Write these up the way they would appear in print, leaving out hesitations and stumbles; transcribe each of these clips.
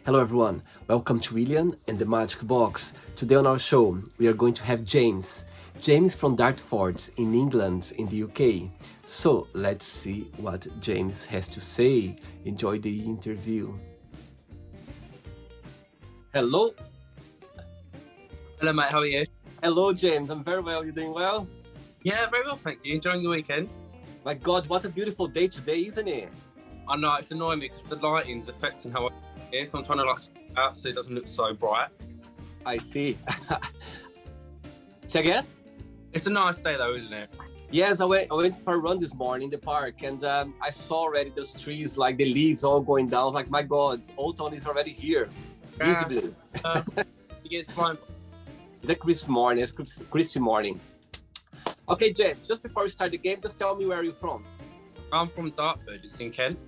Hello everyone, welcome to William and the Magic Box. Today on our show, we are going to have James. James from Dartford in England, in the UK. So let's see what James has to say. Enjoy the interview. Hello. Hello mate, how are you? Hello James, I'm very well. You doing well? Yeah, very well, thank you. Enjoying your weekend? My God, what a beautiful day today, isn't it? I know, it's annoying me because the lighting's affecting how I hear, so I'm trying to out so it doesn't look so bright. I see. Say again? It's a nice day though, isn't it? Yes, I went for a run this morning in the park, and I saw already those trees, like the leaves all going down. I was like, my God, autumn is already here, visibly. It's fine. It's a crisp morning, it's crispy morning. Okay, James, just before we start the game, just tell me where you're from. I'm from Dartford, it's in Kent.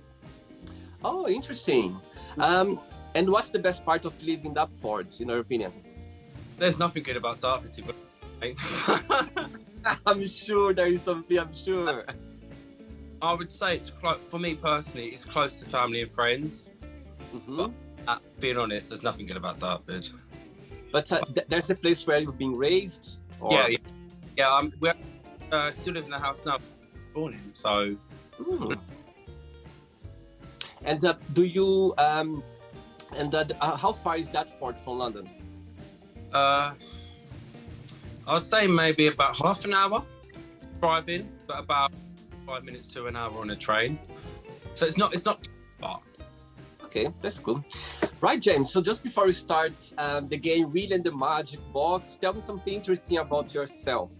Oh, interesting. And what's the best part of living in Dartford, in your opinion? There's nothing good about Dartford, to be honest. I'm sure there is something, I'm sure. I would say it's close, for me personally, it's close to family and friends. Mm-hmm. But being honest, there's nothing good about Dartford. But there's a place where you've been raised? Or... Yeah. We're still live in the house now, born in, so. Mm. And do you how far is Dartford from London? I'd say maybe about half an hour driving, but about 5 minutes to an hour on a train. So it's not too far. Okay, that's cool. Right, James, so just before we start the game, Will and the Magic Box, tell me something interesting about yourself.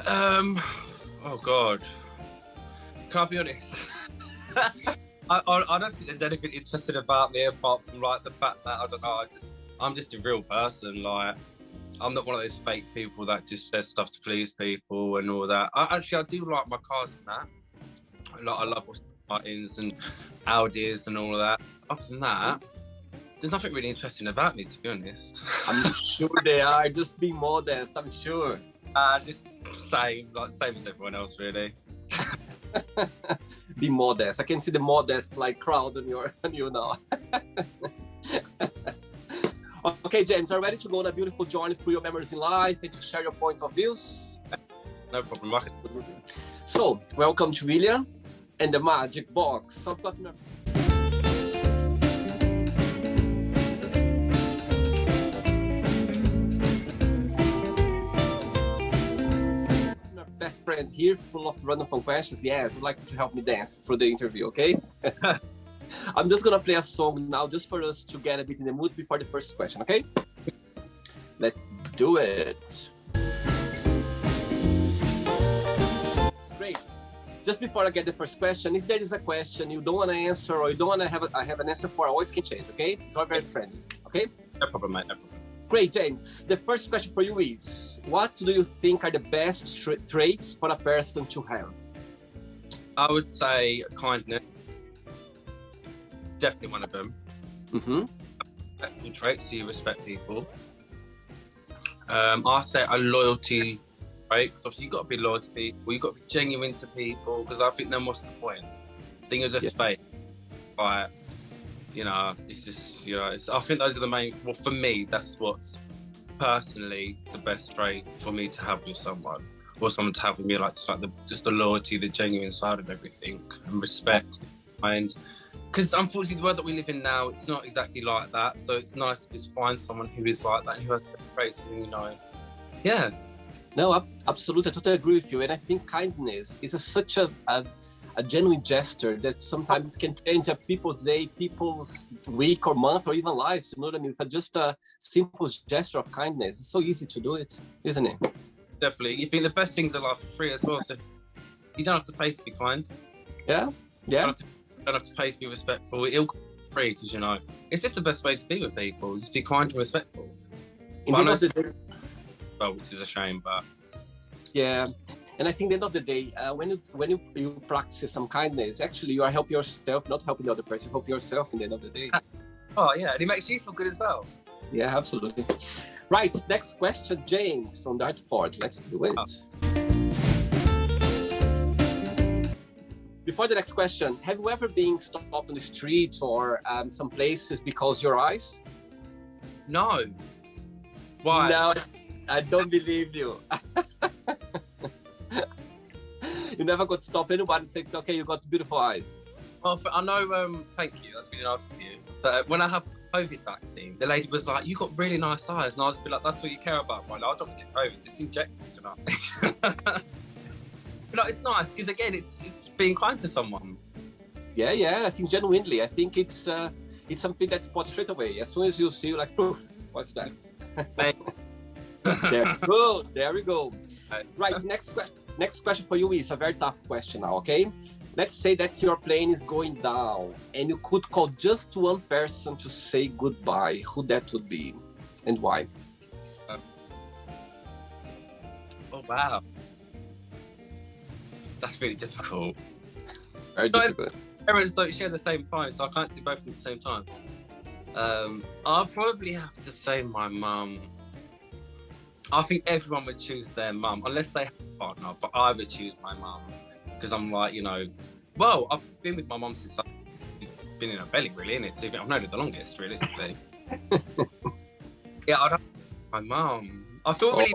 Oh God. Can I be honest? I don't think there's anything interesting about me apart from like the fact that I don't know. I'm just a real person. Like I'm not one of those fake people that just says stuff to please people and all that. I do like my cars and that. Like I love Martins and Audis and all of that. Other than that, there's nothing really interesting about me, to be honest. I'm sure they are. Just be modest. I'm sure. Just same as everyone else, really. Be modest. I can see the modest like crowd on you now. Okay, James, are you ready to go on a beautiful journey through your memories in life and to share your point of views? No problem, Mark. So, welcome to William and the Magic Box. So I've got my best friend here, full of random fun questions. Yes, I'd like you to help me dance through the interview, okay? I'm just gonna play a song now just for us to get a bit in the mood before the first question, okay? Let's do it. Great. Just before I get the first question, if there is a question you don't want to answer or you don't want to have an answer for, I always can change, okay? It's all very friendly, okay? No problem, mate, no problem. Great, James. The first question for you is, what do you think are the best traits for a person to have? I would say kindness. Definitely one of them. Mm-hmm. Respectful traits, so you respect people. I say a loyalty trait, because obviously you've got to be loyal to people, you've got to be genuine to people, because I think then what's the point? I think it's just fake. Like, you know, it's just, you know, I think those are the main, well, for me, that's what's personally the best trait for me to have with someone, or someone to have with me, like just the loyalty, the genuine side of everything, and respect. And because unfortunately, the world that we live in now, it's not exactly like that. So it's nice to just find someone who is like that and who has the traits, and you know, yeah. No, absolutely, I totally agree with you. And I think kindness is such a genuine gesture that sometimes can change a people's day, people's week or month or even lives. You know what I mean? But just a simple gesture of kindness. It's so easy to do it, isn't it? Definitely. You think the best things in life are free as well. So you don't have to pay to be kind. Yeah. You don't have to pay to be respectful. It'll come free because, you know, it's just the best way to be with people. Just be kind and respectful. Which is a shame, but yeah. And I think at the end of the day, when you practice some kindness, actually you are helping yourself, not helping the other person. Help yourself in the end of the day. Oh yeah, and it makes you feel good as well. Yeah, absolutely. Right, next question, James from Dartford. Let's do it. Before the next question, have you ever been stopped on the street or some places because your eyes? No. Why? No, I don't believe you. You never got to stop anyone and say, okay, you got beautiful eyes. Well, I know, thank you, that's really nice of you. But when I have COVID vaccine, the lady was like, you got really nice eyes. And I was like, that's what you care about. Well, no, I don't want to get COVID, just inject me tonight. But like, it's nice, because again, it's being kind to someone. Yeah, I think genuinely, I think it's something that's spot straight away. As soon as you see, like, poof, what's that? There we go. Right, next question for you is a very tough question now, okay? Let's say that your plane is going down and you could call just one person to say goodbye. Who that would be and why? Oh, wow. That's really difficult. Very difficult. Parents don't share the same phone, so I can't do both at the same time. I'll probably have to say my mum. I think everyone would choose their mum, unless they have a partner, but I would choose my mum. Because I'm like, you know, well, I've been with my mum since I've been in her belly, really, innit? So I've known her the longest, realistically. Yeah, I'd have my mum. I feel really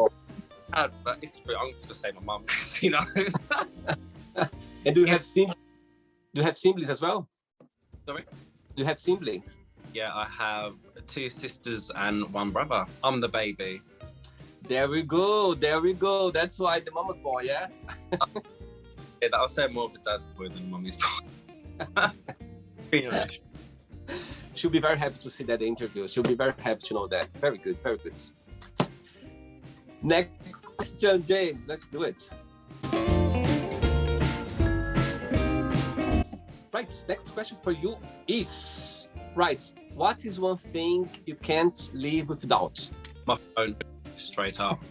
bad, but it's true. I'm just going to say my mum, you know? And do you have siblings as well? Sorry? Do you have siblings? Yeah, I have 2 sisters and 1 brother. I'm the baby. There we go. That's why the mama's boy, yeah? Yeah, I'll say more of the dad's boy than mummy's boy. Being honest. She'll be very happy to see that interview. She'll be very happy to know that. Very good. Next question, James. Let's do it. Right, next question for you is, right, what is one thing you can't live without? My phone, straight up.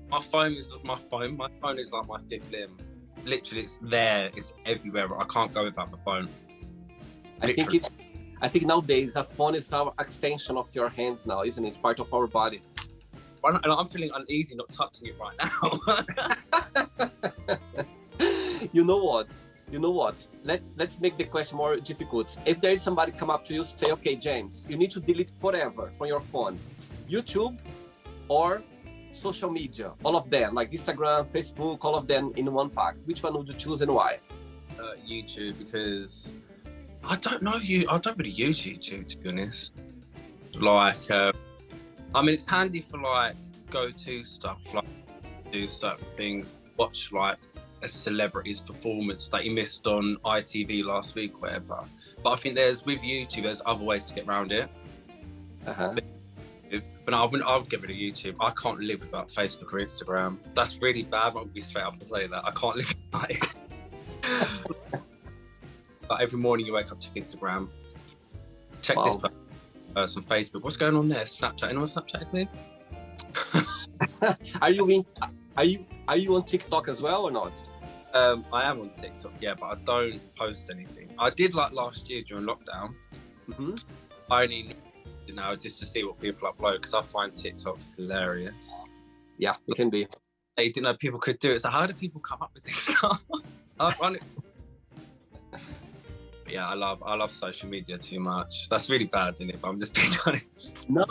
My phone is like my 5th limb. Literally, it's there, it's everywhere. I can't go without the phone. I think nowadays a phone is our extension of your hands now, isn't it? It's part of our body. And I'm feeling uneasy not touching it right now. You know what? Let's make the question more difficult. If there is somebody come up to you, say, okay, James, you need to delete forever from your phone, YouTube or social media, all of them, like Instagram, Facebook, all of them in one pack. Which one would you choose and why? YouTube, because I don't really use YouTube, to be honest. Like, I mean, it's handy for like go-to stuff, like do certain things, watch like a celebrity's performance that you missed on ITV last week, or whatever. But I think with YouTube, there's other ways to get around it. But I'll get rid of YouTube. I can't live without Facebook or Instagram. That's really bad. I'll be straight up and say that. I can't live without it. But every morning you wake up, check Instagram, check this person, Facebook. What's going on there? Snapchat. Anyone Snapchat with? Are you on TikTok as well or not? I am on TikTok, yeah, but I don't post anything. I did like last year during lockdown. I only just to see what people upload, because I find TikTok hilarious. Yeah, it can be. I didn't know people could do it. So how do people come up with this stuff? I find it. Yeah, I love social media too much. That's really bad, isn't it? But I'm just being honest. No,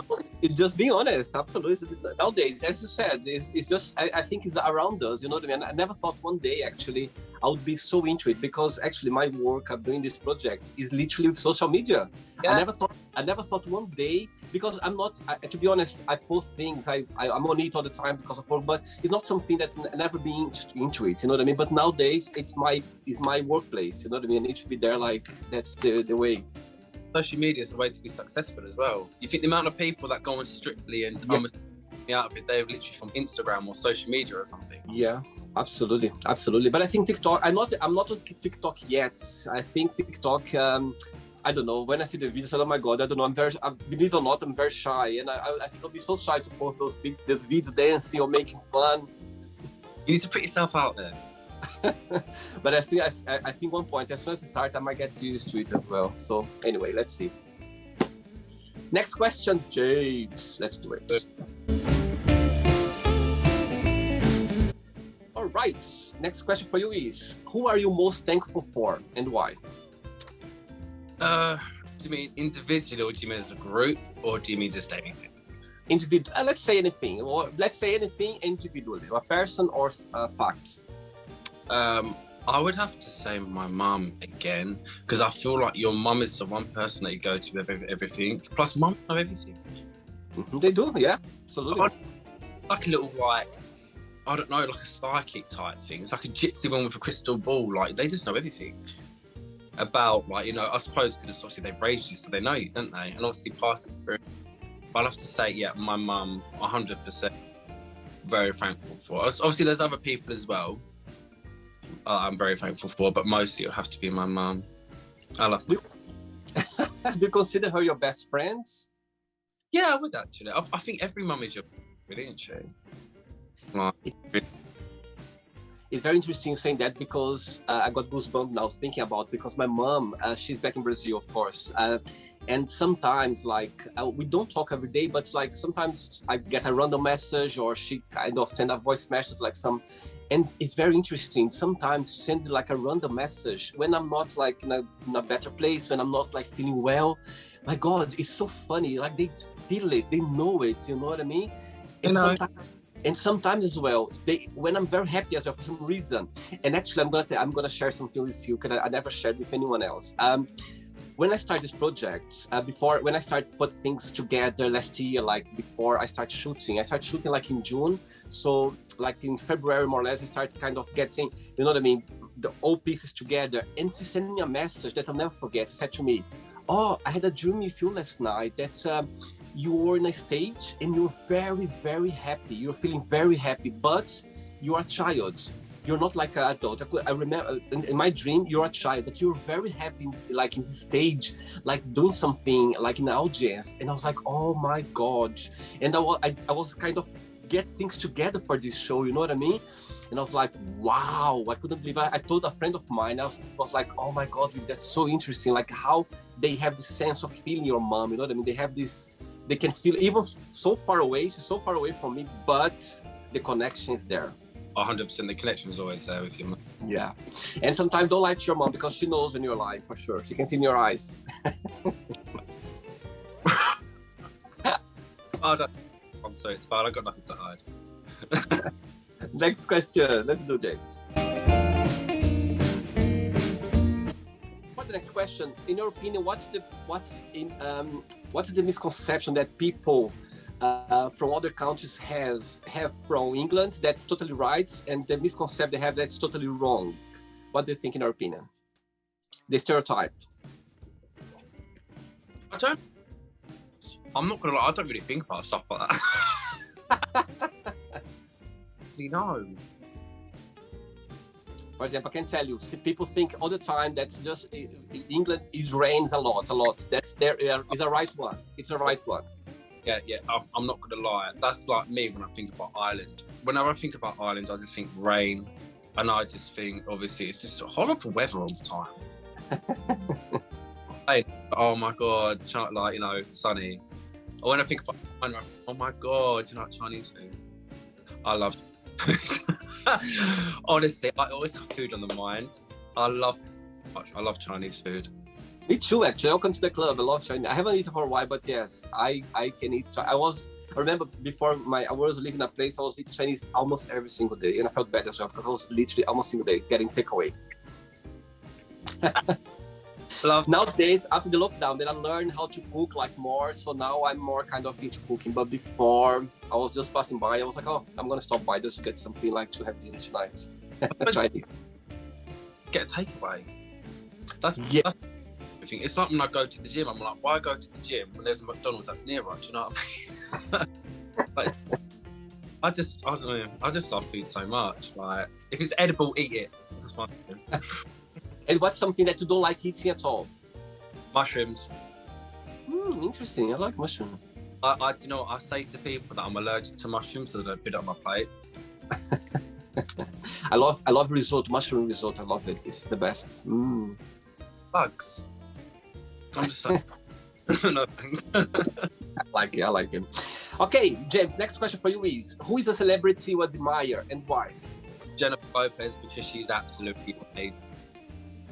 just being honest. Absolutely. Nowadays, as you said, it's just, I think it's around us, you know what I mean? I never thought one day, actually, I would be so into it, because actually my work of doing this project is literally with social media. Yeah. I never thought one day, because I'm not, to be honest, I post things, I'm on it all the time because of work, but it's not something that I never been into it, you know what I mean? But nowadays, it's my workplace, you know what I mean? It should be there, like, that's the way. Social media is a way to be successful as well. You think the amount of people that go on Strictly and out of it, they're literally from Instagram or social media or something. Yeah, absolutely. But I think TikTok, I'm not on TikTok yet. I think TikTok, I don't know, when I see the videos, oh my God, I don't know, believe it or not, I'm very shy. And I think I'll be so shy to post those videos dancing or making fun. You need to put yourself out there. But I think one point, as soon as I start, I might get used to it as well. So anyway, let's see. Next question, James. Let's do it. All right. next question for you is, who are you most thankful for and why? Do you mean individually, or do you mean as a group, or do you mean just anything? Individual. Let's say anything, or let's say anything individually, a person or a fact. I would have to say my mum again, because I feel like your mum is the one person that you go to with everything. Plus, mum know everything. They do, yeah, absolutely. Like a little, like, I don't know, like a psychic type thing. It's like a gypsy one with a crystal ball. Like, they just know everything about, like, you know, I suppose because obviously they've raised you, so they know you, don't they? And obviously past experience. But I'll have to say, yeah, my mum, 100% very thankful for. Obviously, there's other people as well I'm very thankful for, but mostly it would have to be my mum. I love Do you consider her your best friend? Yeah, I would actually. I think every mum is your really, isn't she? Like, It's very interesting saying that because I got goosebumps now thinking about, because my mom, she's back in Brazil, of course. And sometimes, like, we don't talk every day, but like sometimes I get a random message or she kind of send a voice message, like some, and it's very interesting. Sometimes send like a random message when I'm not like in a better place, when I'm not like feeling well. My God, it's so funny. Like they feel it, they know it, you know what I mean? And sometimes as well, when I'm very happy as well for some reason, and actually I'm gonna share something with you because I never shared with anyone else. When I started this project, when I started put things together last year, like before I started shooting like in June. So like in February, more or less, I started kind of getting, you know what I mean, the all pieces together. And she sent me a message that I'll never forget. She said to me, "Oh, I had a dream with you last night that you were in a stage and you're very, very happy. You're feeling very happy, but you're a child. You're not like an adult." I remember in my dream, you're a child, but you're very happy, like in the stage, like doing something, like in the audience. And I was like, oh my God. And I was kind of get things together for this show, you know what I mean? And I was like, wow, I couldn't believe it. I told a friend of mine, I was like, oh my God, that's so interesting. Like how they have this sense of feeling your mom, you know what I mean? They have this, they can feel even so far away, she's so far away from me, but the connection is there. 100%, the connection is always there with your mum. Yeah, and sometimes don't lie to your mom because she knows when you're lying for sure. She can see in your eyes. I'm sorry, it's fine. I got nothing to hide. Next question. Let's do James. For the next question, in your opinion, what's the misconception that people from other countries have from England that's totally right, and the misconception they have that's totally wrong? What do you think, in your opinion? The stereotype. I'm not gonna lie, I don't really think about stuff like that. You know. For example, I can tell you, people think all the time that's just England, it rains a lot. That's there is a right one. It's a right one. Yeah, I'm not gonna lie. That's like me when I think about Ireland. Whenever I think about Ireland, I just think rain, and I just think obviously it's just horrible weather all the time. Hey, oh my God, like, you know, sunny. Or when I think about Ireland, oh my God, you know, Chinese food. I love food. Honestly, I always have food on the mind. I love Chinese food. Me too, actually. Welcome to the club. I love Chinese. I haven't eaten for a while, but yes, I can eat. I remember before I was living in a place, I was eating Chinese almost every single day, and I felt bad as well because I was literally almost single day getting takeaway. Nowadays, after the lockdown, then I learned how to cook like more. So now I'm more kind of into cooking. But before, I was just passing by. I was like, oh, I'm gonna stop by just to get something like to have dinner tonight. Chinese. Get a takeaway. That's it's like when I go to the gym, I'm like, why go to the gym when there's a McDonald's that's near us? Do you know what I mean? I don't know. I just love food so much. Like, if it's edible, eat it. That's fine. And what's something that you don't like eating at all? Mushrooms. Interesting. I like mushroom. You know, I say to people that I'm allergic to mushrooms, so they don't put it on my plate. I love risotto, mushroom risotto. I love it. It's the best. Bugs. I'm just saying. No thanks. I like it. Okay, James, next question for you is, who is a celebrity you admire and why? Jennifer Lopez because she's absolutely amazing.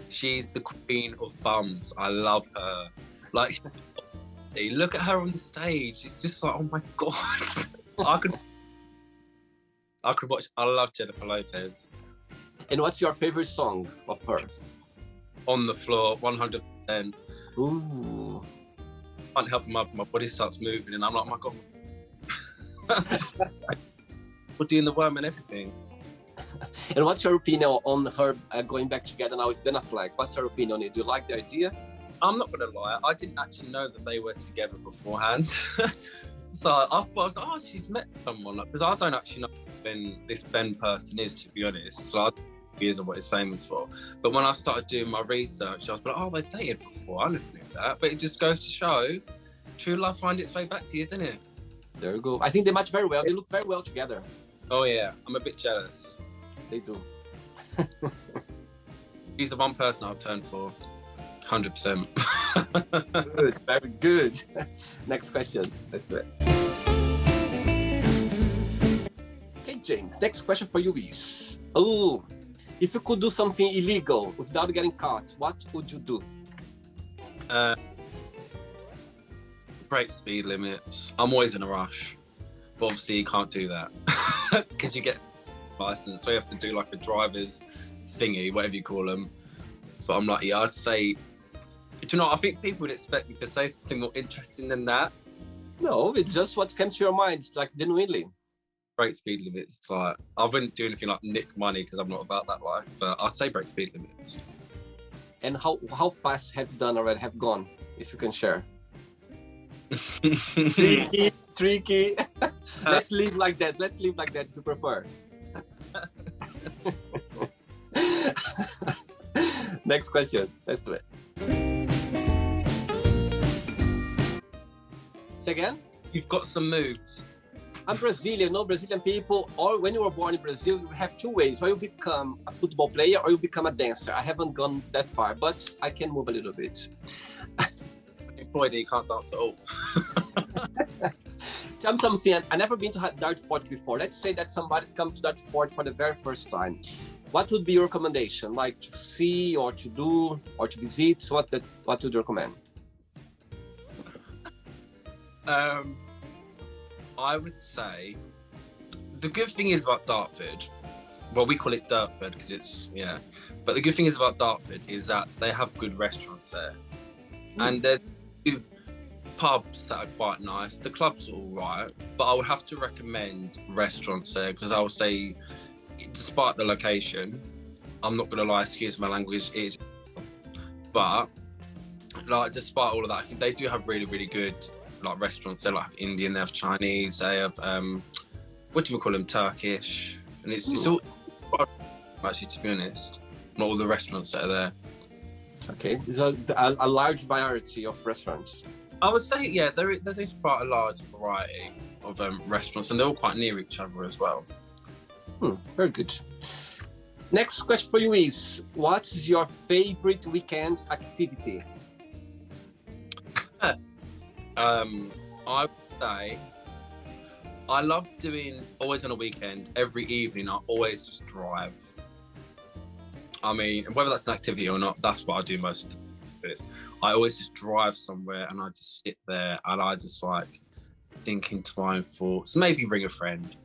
She's the queen of bums. I love her. Like, look at her on the stage. It's just like, oh my god. I could watch. I love Jennifer Lopez. And what's your favorite song of her? On the Floor, 100%. Ooh. Can't help it, my body starts moving, and I'm like, oh my god. We're doing the worm and everything. And what's your opinion on her going back together now with Ben Affleck? What's your opinion on it? Do you like the idea? I'm not gonna lie, I didn't actually know that they were together beforehand. So I thought, I was like, oh, she's met someone, because I don't actually know who this Ben person is, to be honest. So I don't know who he is or what he's famous for. But when I started doing my research, I was like, oh, they've dated before. I never knew that. But it just goes to show, true love finds its way back to you, doesn't it? There you go. I think they match very well. They look very well together. Oh yeah, I'm a bit jealous. They do. He's the one person I'll turn for. 100%. Good, very good. Next question. Let's do it. Okay, James. Next question for you is: oh, if you could do something illegal without getting caught, what would you do? Break speed limits. I'm always in a rush, but obviously you can't do that because you get a license, so you have to do like a driver's thingy, whatever you call them. But I'm like, yeah, I'd say. Do you know, I think people would expect me to say something more interesting than that. No, it's just what comes to your mind, like genuinely. Break speed limits. Like, I wouldn't do anything like nick money because I'm not about that life. But I'd say break speed limits. And how fast have you done already? Have gone? If you can share. Tricky. Let's leave like that. Let's leave like that if you prefer. Next question. Let's do it. Say again? You've got some moves. I'm Brazilian. No, Brazilian people, or when you were born in Brazil, you have two ways. Or you become a football player or you become a dancer. I haven't gone that far, but I can move a little bit. In Florida, you can't dance at all. Tell me something. I've never been to Dartford before. Let's say that somebody's come to Dartford for the very first time. What would be your recommendation? Like to see or to do or to visit? What would you recommend? I would say the good thing is about Dartford. Well, we call it Dartford because it's But the good thing is about Dartford is that they have good restaurants there, and there's two pubs that are quite nice. The clubs are all right, but I would have to recommend restaurants there because I would say, despite the location, I'm not gonna lie, excuse my language, is, but like despite all of that, I think they do have really, really good like restaurants. They like have Indian, they have Chinese, they have what do we call them, Turkish, and it's all actually, to be honest, not all the restaurants that are there. Okay, there's a large variety of restaurants. I would say, yeah, there is quite a large variety of restaurants, and they're all quite near each other as well. Very good. Next question for you is: what's your favorite weekend activity? I would say I love doing, always on a weekend, every evening I always just drive. I mean, whether that's an activity or not, that's what I do most of this. I always just drive somewhere and I just sit there and I just like thinking to my own thoughts, maybe ring a friend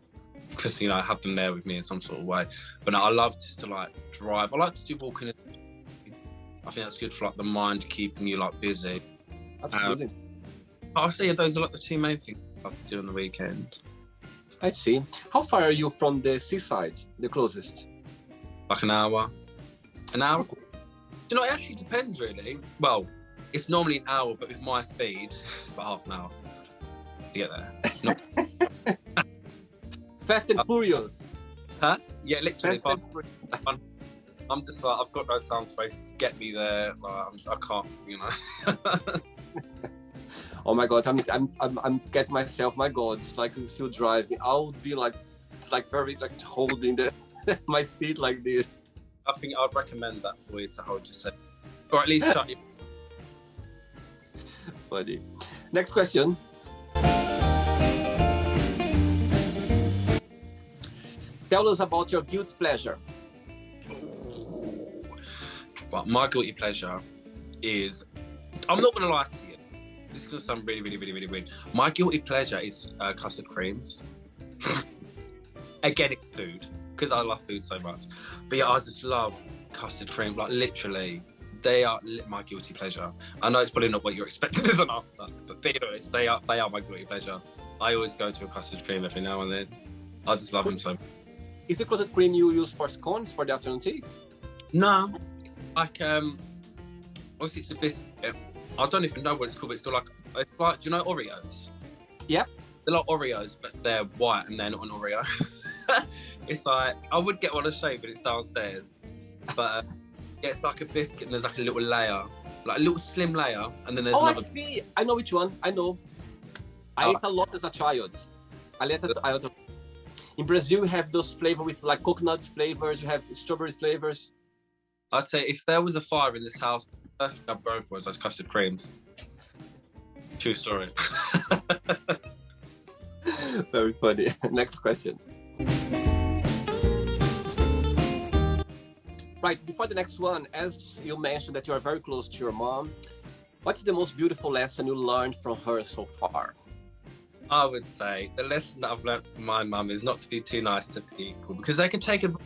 because, you know, I have them there with me in some sort of way. But no, I love just to like drive. I like to do walking. I think that's good for like the mind, keeping you like busy. Absolutely. I'll say those are like the two main things I like to do on the weekend. I see. How far are you from the seaside, the closest? Like an hour. An hour? Do you know, it actually depends really. Well, it's normally an hour, but with my speed, it's about half an hour to get there. Fast and Furious. Huh? Yeah, literally. Fast and Furious. I'm just like, I've got no time to waste. Just get me there. Like, I can't, you know. Oh my God, I'm getting myself. My God, it's like if you drive me, I'll be like very like holding my seat like this. I think I'd recommend that for you to hold your seat, or at least shut your. Funny. Next question. Tell us about your guilty pleasure. But my guilty pleasure is, I'm not going to lie to you. This is going to sound really, really, really, really weird. My guilty pleasure is custard creams. Again, it's food, because I love food so much. But yeah, I just love custard cream. Like, literally, they are my guilty pleasure. I know it's probably not what you're expecting as an answer, but be honest, they are my guilty pleasure. I always go to a custard cream every now and then. I just love them so much. Is the custard cream you use for scones for the afternoon tea? No. Like, obviously it's a biscuit. I don't even know what it's called, but it's got like, do you know Oreos? Yeah. They're like Oreos, but they're white and they're not an Oreo. It's like, I would get one to show, but it's downstairs. But yeah, it's like a biscuit and there's like a little layer, like a little slim layer, and then there's another. I see. I know which one. I know. I ate a lot as a child. In Brazil, we have those flavors with like coconut flavors. You have strawberry flavors. I'd say if there was a fire in this house, the first thing I'd go for is those custard creams. True story. Very funny. Next question. Right, before the next one, as you mentioned that you are very close to your mom, what's the most beautiful lesson you learned from her so far? I would say the lesson that I've learned from my mum is not to be too nice to people, because they can take advantage,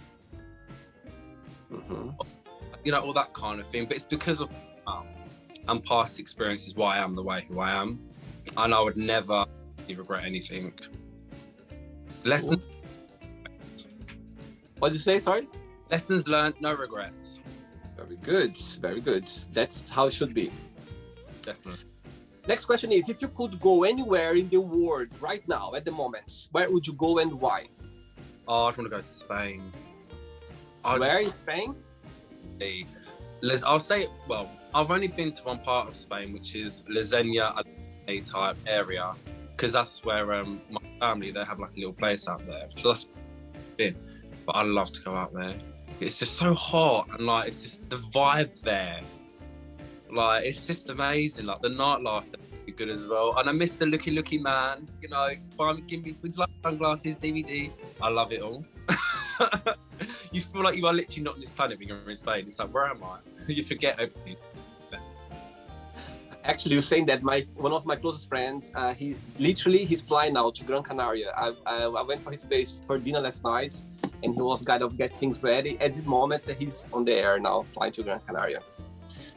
you know, all that kind of thing. But it's because of and past experiences why I am the way who I am, and I would never regret anything. Lesson. What did you say? Sorry. Lessons learned, no regrets. Very good. Very good. That's how it should be. Definitely. Next question is, if you could go anywhere in the world right now, at the moment, where would you go and why? Oh, I'd want to go to Spain. Where in Spain? I'll say, well, I've only been to one part of Spain, which is Lasagna type area, because that's where my family, they have like a little place out there. So that's been. But I'd love to go out there. It's just so hot, and like, it's just the vibe there. Like, it's just amazing. Like, the nightlife is good as well. And I miss the looky man, you know, give me things like sunglasses, DVD. I love it all. You feel like you are literally not on this planet when you're in Spain. It's like, where am I? You forget everything. Actually, you're saying that one of my closest friends, he's flying now to Gran Canaria. I went for his place for dinner last night, and he was kind of getting things ready. At this moment, he's on the air now, flying to Gran Canaria.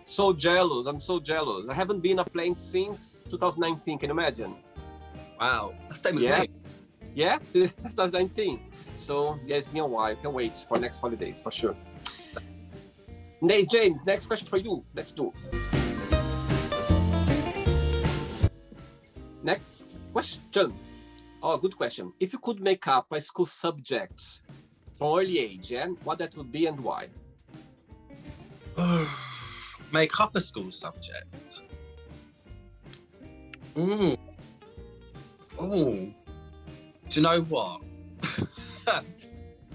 So jealous, I'm so jealous. I haven't been on a plane since 2019, can you imagine? Wow, that's the same as me. Yeah, 2019. So yeah, it's been a while. Can't wait for next holidays, for sure. Hey, James, next question for you. Let's do. Next question. Oh, good question. If you could make up a school subject from early age, yeah, what that would be and why? Make up a school subject. Do you know what?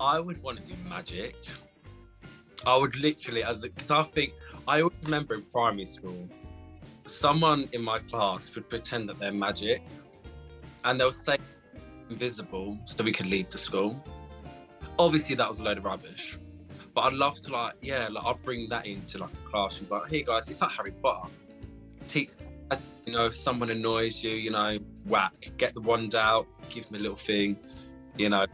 I would want to do magic. I would literally, because I always remember in primary school, someone in my class would pretend that they're magic, and they'll say invisible so we could leave the school. Obviously, that was a load of rubbish. But I'd love to, I'll bring that into like a classroom. Like, hey guys, it's like Harry Potter. Teach, you know, if someone annoys you, you know, whack, get the wand out, give them a little thing, you know.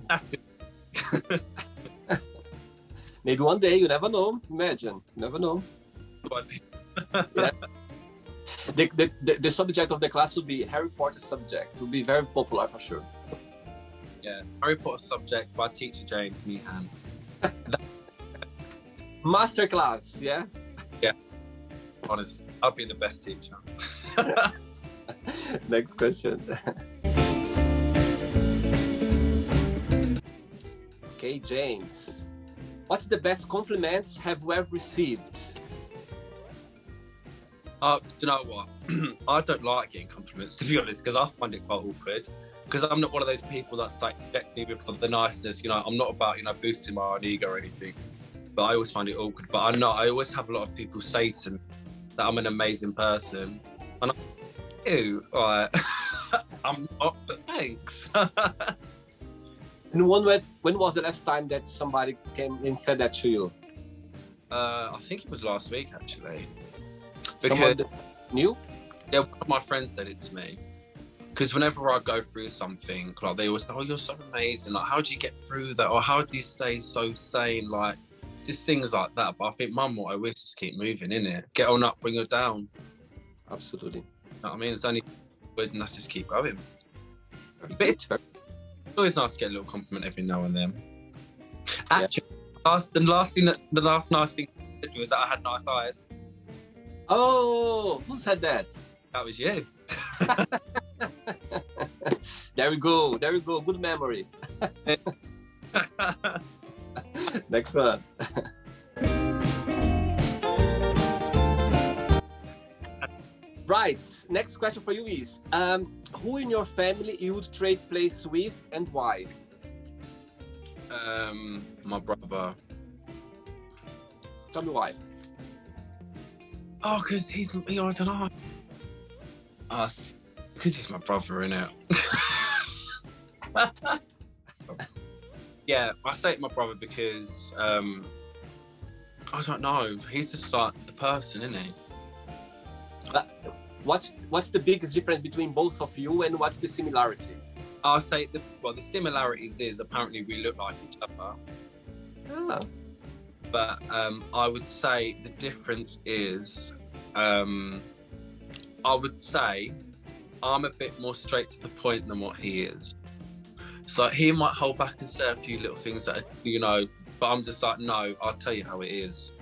That's it. Maybe one day, you never know. Imagine, you never know. Yeah. The subject of the class would be Harry Potter subject. It would be very popular for sure. Yeah, Harry Potter subject by teacher James Meehan. Masterclass, yeah? Yeah, honestly, I'd be the best teacher. Next question. Okay, James. What's the best compliment have you ever received? You know what? I don't like getting compliments, to be honest, because I find it quite awkward. Because I'm not one of those people that's like, expect me with the niceness, you know, I'm not about, you know, boosting my own ego or anything. But I always find it awkward. But I always have a lot of people say to me that I'm an amazing person. And I I'm not, but thanks. And when was the last time that somebody came and said that to you? I think it was last week, actually. Someone that knew? Yeah, one of my friends said it to me. Because whenever I go through something, like they always say, "Oh, you're so amazing! Like, how do you get through that? Or how do you stay so sane?" Like, just things like that. But I think my motto is just keep moving, innit? Get on up when you're down. Absolutely. You know what I mean? It's only good, and that's just keep going. But it's always nice to get a little compliment every now and then. Actually, the last nice thing I did was that I had nice eyes. Oh, who said that? That was you. There we go. Good memory. Next one. Right. Next question for you is, who in your family you would trade place with and why? My brother. Tell me why. Oh, because I don't know. Because he's my brother, innit? Yeah, I say my brother because, I don't know. He's just like the person, isn't he? What's the biggest difference between both of you, and what's the similarity? I'll say the similarities is apparently we look like each other. Ah. But I would say the difference is, I would say I'm a bit more straight to the point than what he is. So he might hold back and say a few little things that, but I'm just like, no, I'll tell you how it is.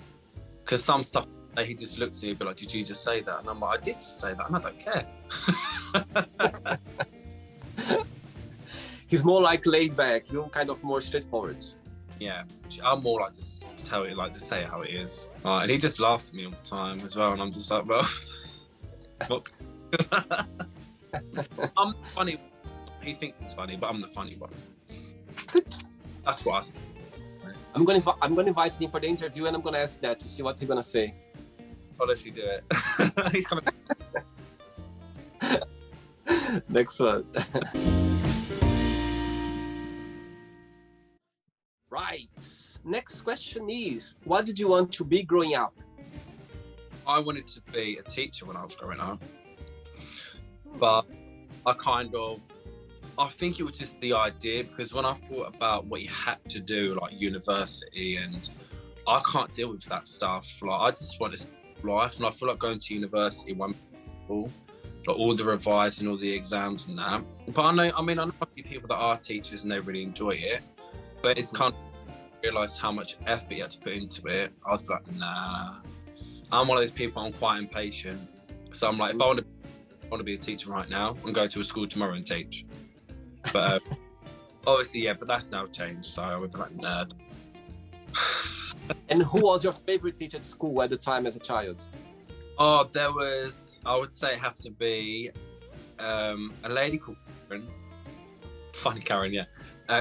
Because some stuff, he just looks at me and be like, did you just say that? And I'm like, I did just say that, and I don't care. He's more like laid back, you're kind of more straightforward. Yeah, I'm more like just say it how it is. And he just laughs at me all the time as well, and I'm just like, well, I'm funny. He thinks it's funny, but I'm the funny one. That's what I say. I'm gonna invite him for the interview, and I'm gonna ask that to see what he's gonna say. Honestly, do it. He's coming. Next one. Right. Next question is, what did you want to be growing up? I wanted to be a teacher when I was growing up, but I think it was just the idea, because when I thought about what you had to do, like university, and I can't deal with that stuff. Like, I just want to life, and I feel like going to university, like all the revising, all the exams and that. But I know a few people that are teachers and they really enjoy it, but it's kind of realised how much effort you had to put into it. I was like, nah. I'm one of those people, I'm quite impatient. So I'm like, if I want to be a teacher right now and go to a school tomorrow and teach. But obviously, yeah, but that's now changed. So I would be like, nah. And who was your favorite teacher at school at the time as a child? Oh, there was, I would say it have to be a lady called Karen. Funny Karen, yeah.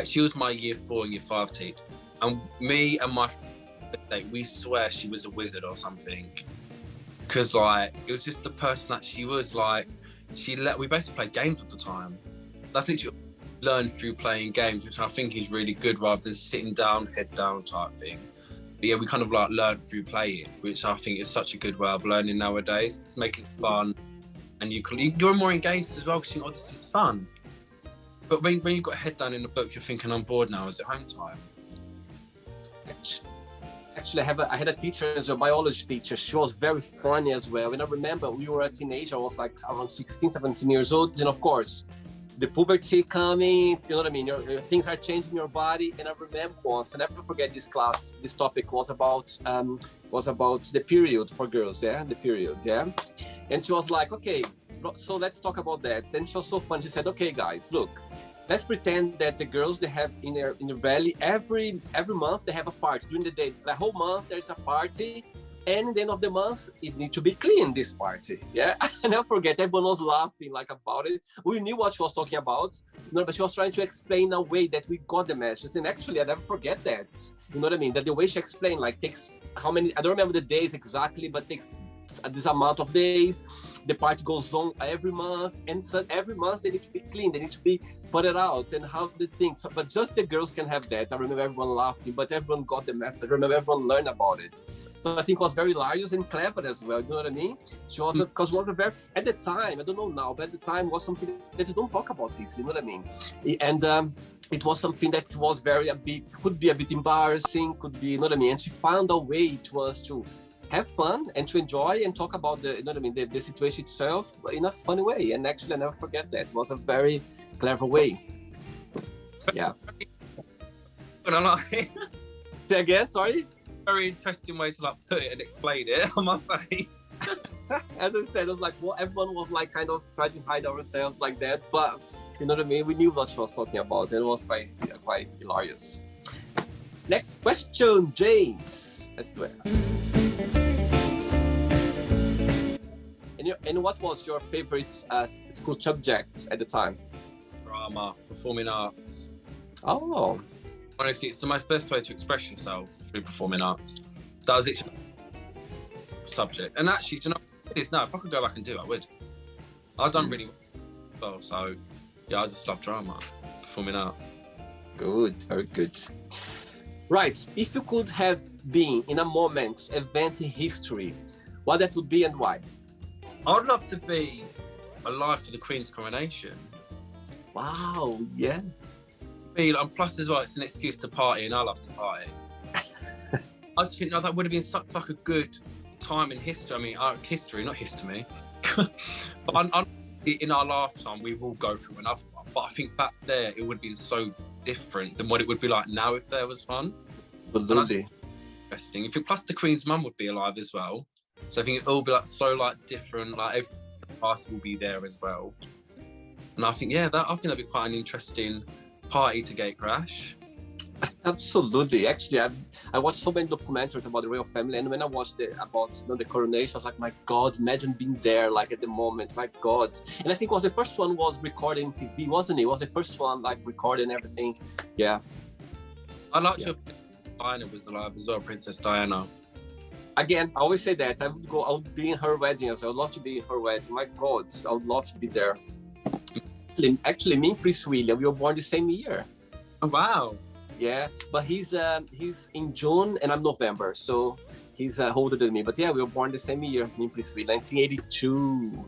She was my year 4 and year 5 teacher. And me and my friend, we swear she was a wizard or something. Because, like, it was just the person that she was, like, we basically played games all the time. That's literally learned through playing games, which I think is really good rather than sitting down, head down type thing. But yeah, we kind of like learned through playing, which I think is such a good way of learning nowadays. It's making it fun, and you're more engaged as well because you think, oh, this is fun. But when you've got a head down in the book, you're thinking, I'm bored now, is it home time? Actually, I had a teacher as a biology teacher. She was very funny as well. And I remember we were a teenager, I was like around 16, 17 years old. And of course, the puberty coming, you know what I mean? Your things are changing in your body. And I remember once, I'll never forget this class, this topic was about the period for girls, the period. And she was like, okay, so let's talk about that. And she was so fun. She said, okay, guys, look, let's pretend that the girls, they have in their belly, every month they have a party. During the day, the whole month there's a party. And at the end of the month, it needs to be clean, this party. I never forget, everyone was laughing like about it. We knew what she was talking about, but she was trying to explain a way that we got the message. And actually, I never forget that. You know what I mean? That the way she explained, like, takes how many, I don't remember the days exactly, but takes this amount of days. The party goes on every month, and so every month they need to be clean, they need to be put it out, and how the things. But just the girls can have that. I remember everyone laughing, but everyone got the message. I remember everyone learned about it. So I think it was very hilarious and clever as well. You know what I mean? She was because it was a very, at the time, I don't know now, but at the time it was something that you don't talk about easily. You know what I mean? And it was something that was could be a bit embarrassing, could be, you know what I mean? And she found a way to us to have fun and to enjoy and talk about the, you know what I mean, the situation itself in a funny way. And actually, I never forget that. It was a very clever way. Yeah. But I like Say again, sorry? very interesting way to like put it and explain it, I must say. As I said, it was like, well, everyone was like kind of trying to hide ourselves like that, but you know what I mean? We knew what she was talking about, and it was quite hilarious. Next question, James. Let's do it. And what was your favorite school subject at the time? Drama, performing arts. Oh. Honestly, it's the most best way to express yourself through performing arts. That was its subject. And actually, do you know what it is now? If I could go back and do it, I would. I've done really well, so yeah, I just love drama, performing arts. Good, very good. Right, if you could have been in a moment, event in history, what that would be and why? I would love to be alive for the Queen's coronation. Wow, yeah. And plus as well, it's an excuse to party, and I love to party. I just think that would have been such like a good time in history. I mean, history, not history. But in our lifetime, we will go through another one. But I think back there, it would have been so different than what it would be like now if there was fun. Absolutely. Interesting. Plus the Queen's mum would be alive as well. So I think it'll be like so like different. Like every party will be there as well. And I think I think that'd be quite an interesting party to gate crash. Absolutely. Actually, I watched so many documentaries about the royal family, and when I watched about the coronation, I was like, my God, imagine being there, like at the moment, my God. And I think the first one was recorded on TV, wasn't it? It was the first one, like recording everything. Yeah. I liked your Diana was alive as well, Princess Diana. Again, I always say that I would be in her wedding as well. I'd love to be in her wedding. My God, I would love to be there. Actually, me and Prince William, we were born the same year. Oh, wow. Yeah, but he's in June and I'm November, so he's older than me. But yeah, we were born the same year, me and Prince William, 1982.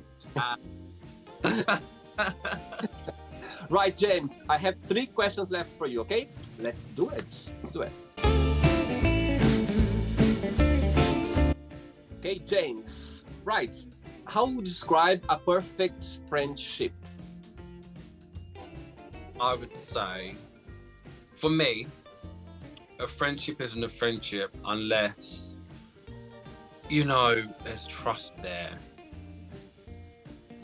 Right, James, I have 3 questions left for you, okay? Let's do it. Okay, James, right. How would you describe a perfect friendship? I would say, for me, a friendship isn't a friendship unless, there's trust there.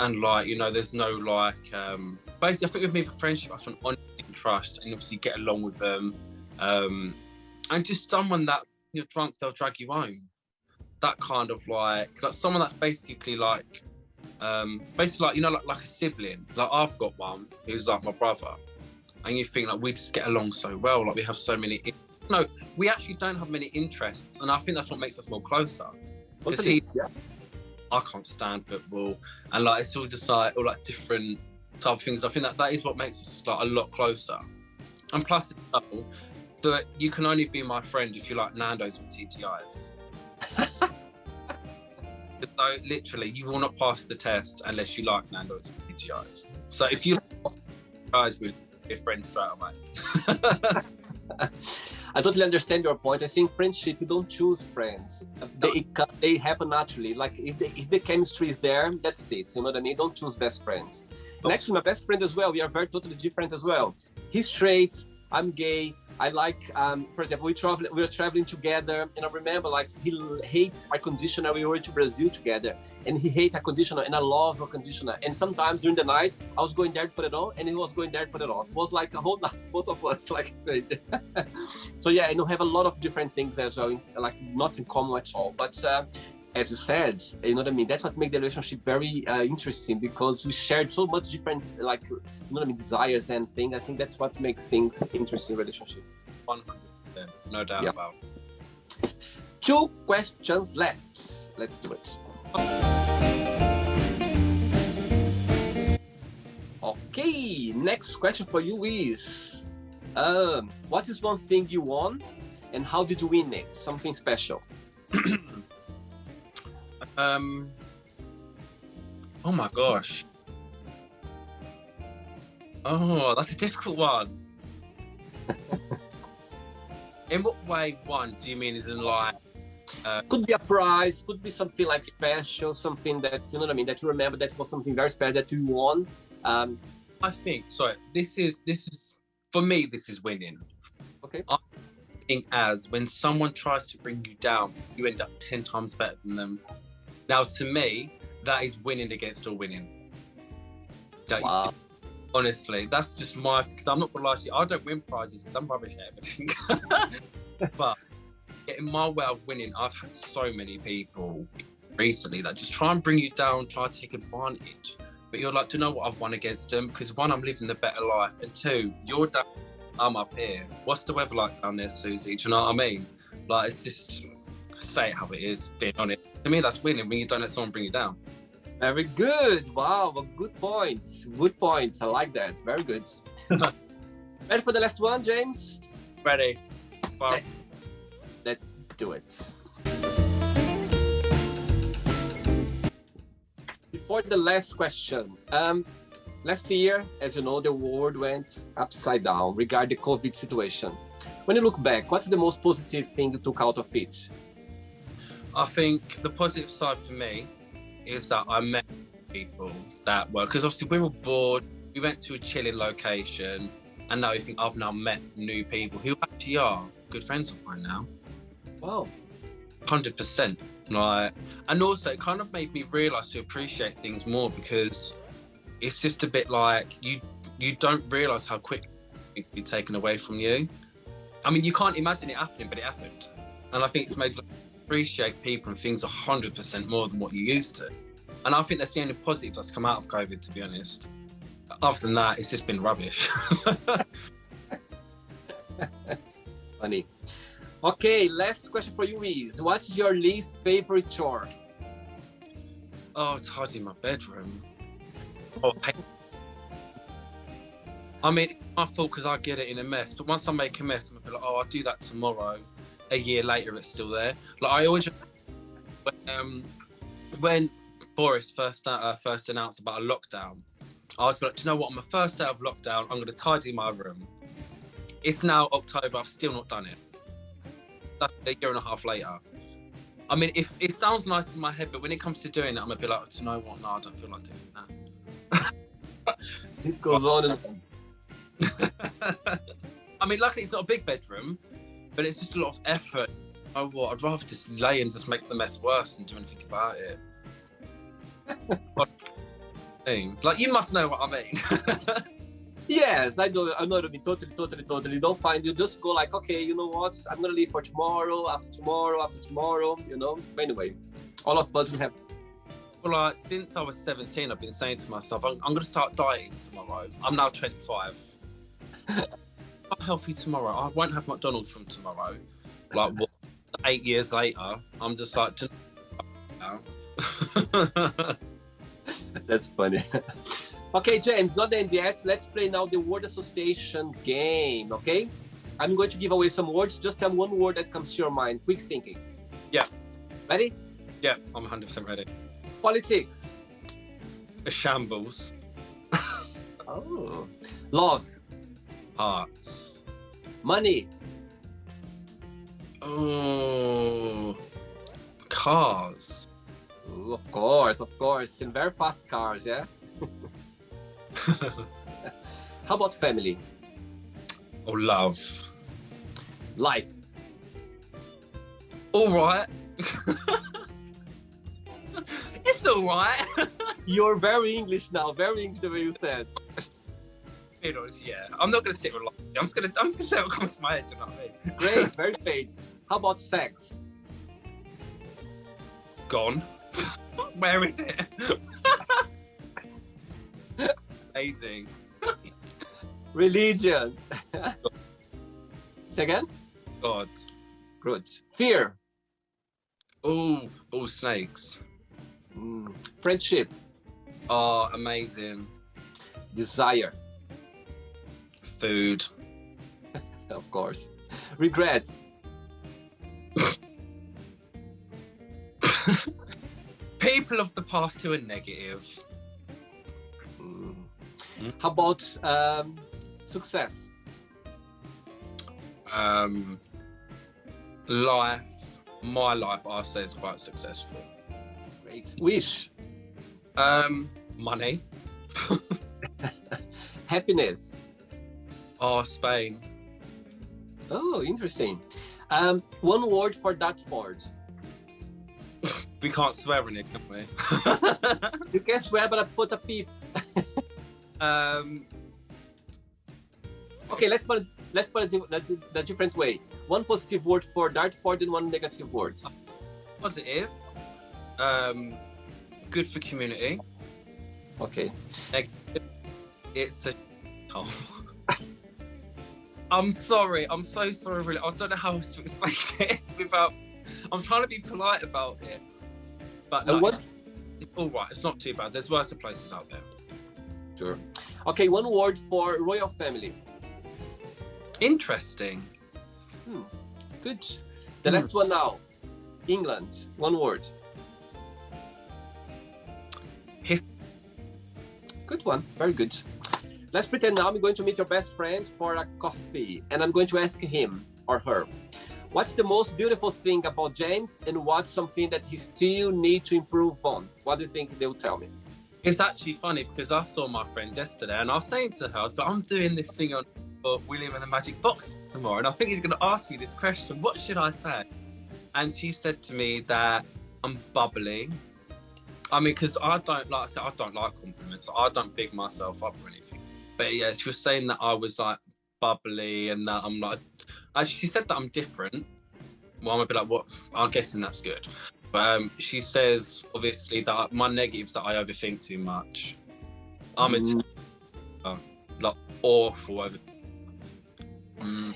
And there's no basically I think with me for friendship, I just want honesty and trust, and obviously get along with them. And just someone that you're drunk, they'll drag you home. That kind of like someone that's basically like a sibling. Like I've got one who's like my brother, and you think like we just get along so well. Like we have so many. No, we actually don't have many interests, and I think that's what makes us more closer. Because I can't stand football, and like it's all just like all like different type of things. I think that is what makes us like a lot closer. And plus, that you can only be my friend if you like Nando's and TGI's. So literally, you will not pass the test unless you like Nando's and TGI's. So if you guys will be friends straight away. I totally understand your point. I think friendship, you don't choose friends. They happen naturally. Like if the chemistry is there, that's it. You know what I mean? Don't choose best friends. And actually, my best friend as well, we are very totally different as well. He's straight, I'm gay. I like, for example, we were traveling together, and I remember like he hates air conditioner. We were to Brazil together, and he hates air conditioner, and I love air conditioner. And sometimes during the night, I was going there to put it on, and he was going there to put it on. It was like a whole night, both of us, like crazy. So yeah, and we have a lot of different things as well, like not in common at all. But as you said, you know what I mean? That's what makes the relationship very interesting, because we shared so much different, like, you know what I mean, desires and things. I think that's what makes things interesting in relationship. 100%, no doubt about it. 2 questions left. Let's do it. Okay, next question for you is, what is one thing you won and how did you win it? Something special. Oh my gosh. Oh, that's a difficult one. In what way one do you mean is in like... Could be a prize, could be something like special, something that's, you know what I mean, that you remember that was something very special that you won. I think, sorry, this is, for me, this is winning. Okay. I think as when someone tries to bring you down, you end up 10 times better than them. Now, to me, that is winning against all winning. Wow. Honestly, that's just my, because I'm not gonna lie to you, I don't win prizes because I'm rubbish at everything. But in my way of winning, I've had so many people recently that just try and bring you down, try to take advantage. But you're like, do you know what? I've won against them because one, I'm living the better life, and two, you're down, I'm up here. What's the weather like down there, Susie? Do you know what I mean? Like, it's just, say it how it is, being honest. To me, that's winning when you don't let someone bring you down. Very good. Wow, good points. Good points. I like that. Very good. Ready for the last one, James? Ready. Well, let's do it. Before the last question, last year, as you know, the world went upside down regarding the COVID situation. When you look back, what's the most positive thing you took out of it? I think the positive side for me is that I met people that were, because obviously we were bored, we went to a chilling location, and now you think I've now met new people who actually are good friends of mine now. Wow. 100%. Like, and also it kind of made me realise to appreciate things more, because it's just a bit like you don't realise how quick it can be taken away from you. I mean, you can't imagine it happening, but it happened. And I think it's made you appreciate people and things 100% more than what you used to. And I think that's the only positive that's come out of COVID, to be honest. Other than that, it's just been rubbish. Funny. Okay, last question for you is, what's your least favorite chore? Oh, tidying my bedroom. Oh, I mean, it's my fault because I get it in a mess. But once I make a mess, I'm gonna be like, oh, I'll do that tomorrow. A year later, it's still there. Like, I always, when Boris first announced about a lockdown, I was like, do you know what? On my first day of lockdown, I'm going to tidy my room. It's now October. I've still not done it. That's a year and a half later. I mean, if it sounds nice in my head, but when it comes to doing it, I'm going to be like, do you know what? No, I don't feel like doing that. It goes on and on. I mean, luckily it's not a big bedroom, but it's just a lot of effort. Oh, what? I'd rather just lay and just make the mess worse than do anything about it. Like, you must know what I mean. Yes, I know what I mean. Totally. Don't find, you just go like, okay, you know what? I'm going to leave for tomorrow, after tomorrow, you know? But anyway, all of us will have. Well, like, since I was 17, I've been saying to myself, I'm going to start dieting tomorrow. I'm now 25. I'm healthy tomorrow. I won't have McDonald's from tomorrow. Like, what, 8 years later, I'm just like, now. That's funny. Okay, James, not the end yet. Let's play now the word association game, okay? I'm going to give away some words. Just tell me one word that comes to your mind. Quick thinking. Yeah. Ready? Yeah, I'm 100% ready. Politics. A shambles. Oh. Love. Hearts. Money. Oh. Cars. Ooh, of course. And very fast cars, yeah? How about family? Oh, love. Life. All right. It's all right. You're very English now. Very English the way you said. Yeah, I'm not going to sit with life. I'm just gonna say what comes to my head, you know what I mean? Great, very great. How about sex? Gone. Where is it? Amazing. Religion. Say again? God. Good. Fear. Oh, snakes. Friendship. Oh, amazing. Desire. Food. Of course. Regrets. People of the past who are negative. How about success? Life. My life, I say, is quite successful. Great. Wish. Money. Happiness. Oh, Spain. Oh, interesting. One word for Dartford. We can't swear in it, can we? You can swear, but I put a peep. Okay, let's put it a different way. One positive word for Dartford and one negative word. Positive. Good for community. Okay. Negative. It's a. Oh. I'm sorry. I'm so sorry. Really, I don't know how else to explain it without. I'm trying to be polite about it, but no, it's all right. It's not too bad. There's worse places out there. Sure. Okay, one word for royal family. Interesting. Good. The last one now. England. One word. Good one. Very good. Let's pretend now I'm going to meet your best friend for a coffee, and I'm going to ask him or her, what's the most beautiful thing about James, and what's something that he still needs to improve on? What do you think they'll tell me? It's actually funny because I saw my friend yesterday, and I was saying to her, I was like, I'm doing this thing on William and the Magic Box tomorrow, and I think he's going to ask me this question. What should I say? And she said to me that I'm bubbly. I mean, because I don't like compliments. I don't big myself up or anything. But yeah, she was saying that I was like bubbly and that I'm like. She said that I'm different. Well, I'm a bit like, what? I'm guessing that's good. But she says obviously that my negatives that I overthink too much. I'm like awful over.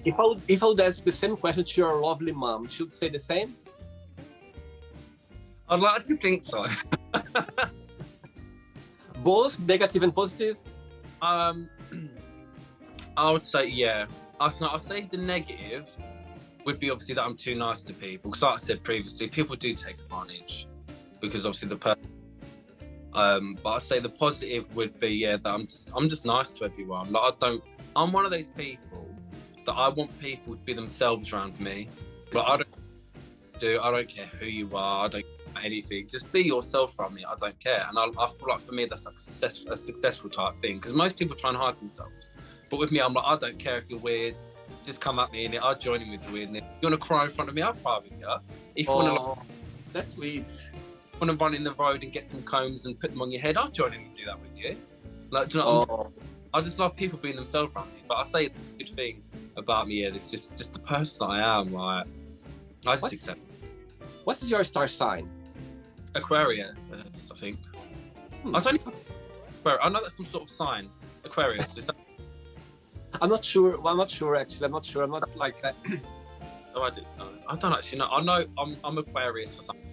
If I would ask the same question to your lovely mom, she would say the same? I'd like to think so. Both negative and positive? I would say yeah. I'll say the negative would be obviously that I'm too nice to people. Because like I said previously, people do take advantage. Because obviously the person. But I'd say the positive would be that I'm just nice to everyone. Like I'm one of those people that I want people to be themselves around me. Like I don't care who you are. I don't care anything. Just be yourself around me. I don't care. And I feel like for me that's like a successful type thing. Because most people try and hide themselves. But with me, I'm like, I don't care if you're weird. Just come at me in it. I'll join in with the weirdness. If you want to cry in front of me, I'll cry with you. If you want to, that's sweet. Want to run in the road and get some combs and put them on your head, I'll join in and do that with you. Like, do you know I just love people being themselves around me. But I say the good thing about me, it's just the person I am. Like, I just accept. What is your star sign? Aquarius, I think. I don't know. I know that's some sort of sign. Aquarius. I'm not sure. Well, I'm not sure actually. I'm not sure. I'm not like. Oh, I did. So I don't actually know. I know I'm Aquarius for something.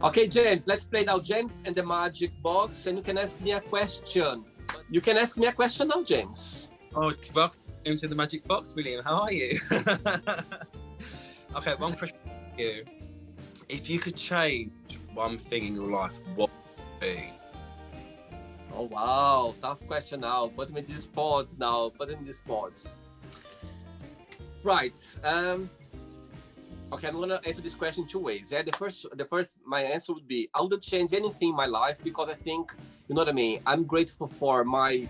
Okay, James. Let's play now. James and the Magic Box, and you can ask me a question. You can ask me a question now, James. Oh, welcome to the Magic Box, William. How are you? Okay, one question for you. If you could change one thing in your life, what would it be? Oh wow, tough question now. Put me in these spots now. Right. Okay, I'm gonna answer this question two ways. Yeah, the first, my answer would be I wouldn't change anything in my life because I think, you know what I mean. I'm grateful for my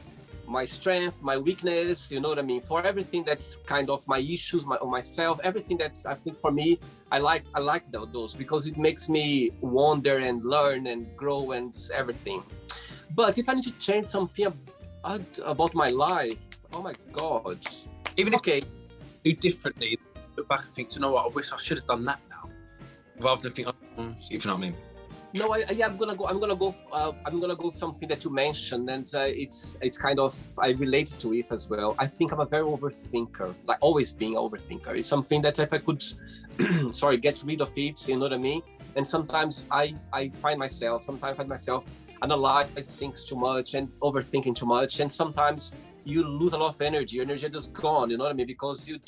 strength, my weakness. You know what I mean. For everything that's kind of my issues, myself, everything that's I think for me, I like those because it makes me wonder and learn and grow and everything. But if I need to change something about my life, oh my God. Even if do differently, look back and think, you know what, I wish I should have done that now. Rather than think, if you know what I mean. No, yeah, I'm gonna go. I'm gonna go with something that you mentioned, and it's kind of I relate to it as well. I think I'm a very overthinker, like always being overthinker. It's something that if I could, sorry, get rid of it, you know what I mean. And sometimes I find myself analyze things too much and overthinking too much, and sometimes you lose a lot of energy. Your energy is just gone, you know what I mean? Because you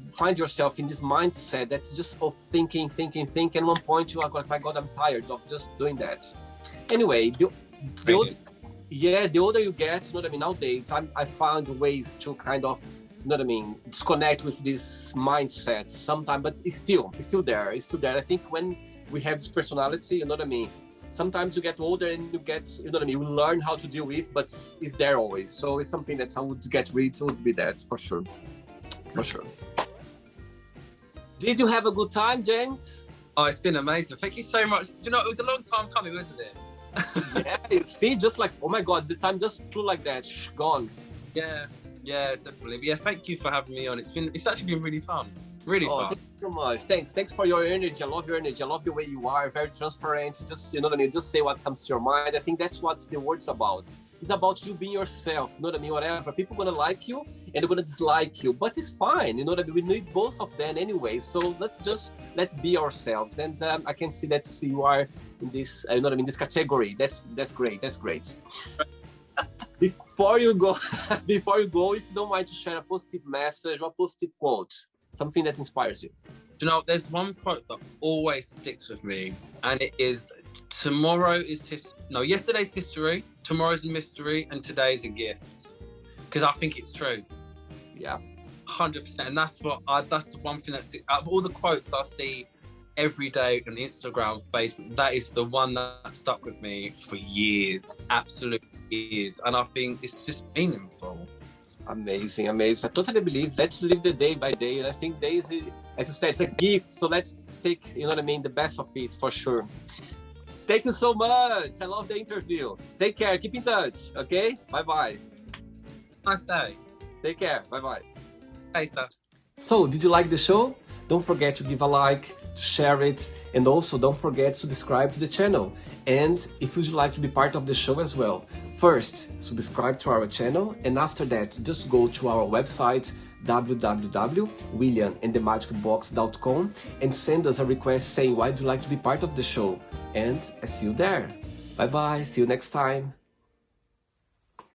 find yourself in this mindset that's just thinking. And one point you are like, my God, I'm tired of just doing that. Anyway, the older you get, you know what I mean? Nowadays, I found ways to kind of, you know what I mean, disconnect with this mindset sometimes, but it's still there. I think when we have this personality, you know what I mean? Sometimes you get older and you get, you know what I mean, you learn how to deal with, but it's there always. So it's something that I would get rid of, would be that for sure. For sure. Did you have a good time, James? Oh, it's been amazing. Thank you so much. Do you know, it was a long time coming, wasn't it? Yeah, see, just like, oh my God, the time just flew like that, gone. Yeah, definitely. But yeah, thank you for having me on. It's actually been really fun. Really fun. Thank you so much. Thanks for your energy. I love your energy. I love the way you are, very transparent. Just, you know what I mean, just say what comes to your mind. I think that's what the word's about. It's about you being yourself, you know what I mean, whatever. People are gonna like you and they're gonna dislike you, but it's fine, you know what I mean? We need both of them anyway, so let's be ourselves. And I can see that you are in this, you know what I mean, this category. That's great. Before you go, if you don't mind to share a positive message or a positive quote, something that inspires you. Do you know, there's one quote that always sticks with me, and it is, yesterday's history, tomorrow's a mystery, and today's a gift. Because I think it's true. Yeah. 100%. And that's the one thing that's, out of all the quotes I see every day on Instagram, Facebook, that is the one that stuck with me for years, absolutely years. And I think it's just meaningful. Amazing. I totally believe. Let's live the day by day. And I think days, as you said, it's a gift. So let's take, you know what I mean, the best of it for sure. Thank you so much. I love the interview. Take care. Keep in touch. Okay? Bye-bye. Nice day. Take care. Bye-bye. Later. So, did you like the show? Don't forget to give a like, share it, and also don't forget to subscribe to the channel. And if you'd like to be part of the show as well, first, subscribe to our channel, and after that, just go to our website, www.williamandthemagicbox.com, and send us a request saying why would you like to be part of the show. And I see you there. Bye bye, see you next time.